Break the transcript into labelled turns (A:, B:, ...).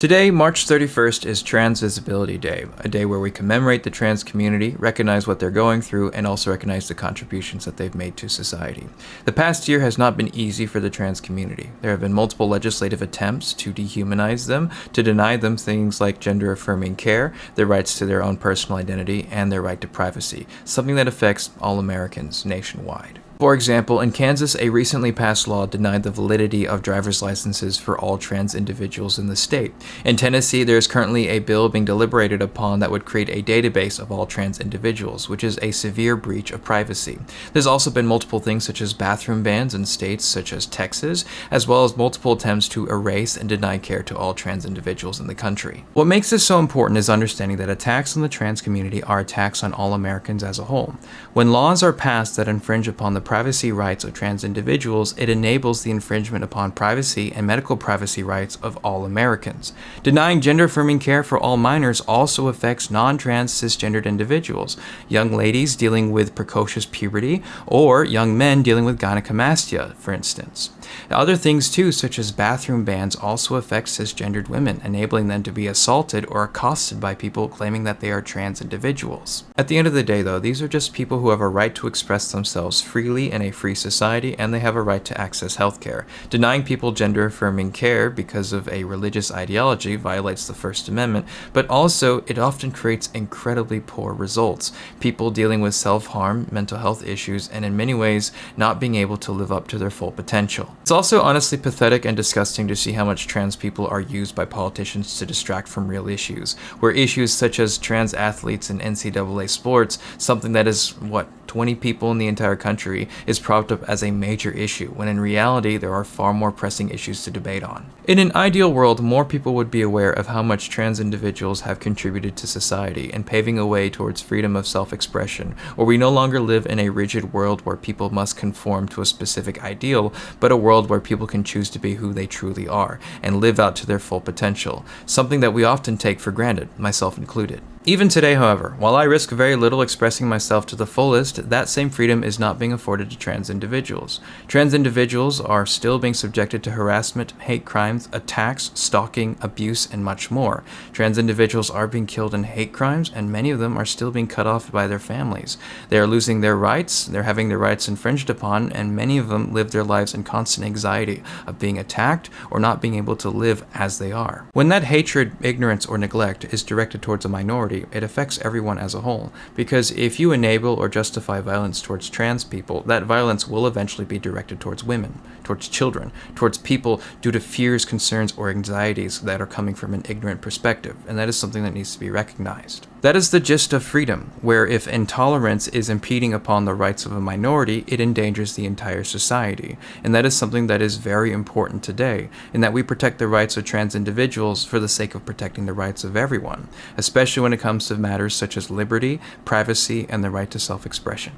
A: Today, March 31st, is Trans Visibility Day, a day where we commemorate the trans community, recognize what they're going through, and also recognize the contributions that they've made to society. The past year has not been easy for the trans community. There have been multiple legislative attempts to dehumanize them, to deny them things like gender-affirming care, their rights to their own personal identity, and their right to privacy, something that affects all Americans nationwide. For example, in Kansas, a recently passed law denied the validity of driver's licenses for all trans individuals in the state. In Tennessee, there is currently a bill being deliberated upon that would create a database of all trans individuals, which is a severe breach of privacy. There's also been multiple things such as bathroom bans in states such as Texas, as well as multiple attempts to erase and deny care to all trans individuals in the country. What makes this so important is understanding that attacks on the trans community are attacks on all Americans as a whole. When laws are passed that infringe upon the privacy rights of trans individuals, it enables the infringement upon privacy and medical privacy rights of all Americans. Denying gender-affirming care for all minors also affects non-trans cisgendered individuals, young ladies dealing with precocious puberty, or young men dealing with gynecomastia, for instance. Other things too, such as bathroom bans, also affect cisgendered women, enabling them to be assaulted or accosted by people claiming that they are trans individuals. At the end of the day, though, these are just people who have a right to express themselves freely in a free society, and they have a right to access healthcare. Denying people gender-affirming care because of a religious ideology violates the First Amendment, but also it often creates incredibly poor results. People dealing with self-harm, mental health issues, and in many ways not being able to live up to their full potential. It's also honestly pathetic and disgusting to see how much trans people are used by politicians to distract from real issues, where issues such as trans athletes in NCAA sports, something that is, 20 people in the entire country, is propped up as a major issue, when in reality there are far more pressing issues to debate on. In an ideal world, more people would be aware of how much trans individuals have contributed to society and paving a way towards freedom of self-expression, where we no longer live in a rigid world where people must conform to a specific ideal, but a world where people can choose to be who they truly are and live out to their full potential, something that we often take for granted, myself included. Even today, however, while I risk very little expressing myself to the fullest, that same freedom is not being afforded to trans individuals. Trans individuals are still being subjected to harassment, hate crimes, attacks, stalking, abuse, and much more. Trans individuals are being killed in hate crimes, and many of them are still being cut off by their families. They are losing their rights, they're having their rights infringed upon, and many of them live their lives in constant anxiety of being attacked or not being able to live as they are. When that hatred, ignorance, or neglect is directed towards a minority, it affects everyone as a whole, because if you enable or justify violence towards trans people, that violence will eventually be directed towards women, towards children, towards people due to fears, concerns, or anxieties that are coming from an ignorant perspective, and that is something that needs to be recognized. That is the gist of freedom, where if intolerance is impeding upon the rights of a minority, it endangers the entire society, and that is something that is very important today, in that we protect the rights of trans individuals for the sake of protecting the rights of everyone, especially when it comes to matters such as liberty, privacy, and the right to self-expression.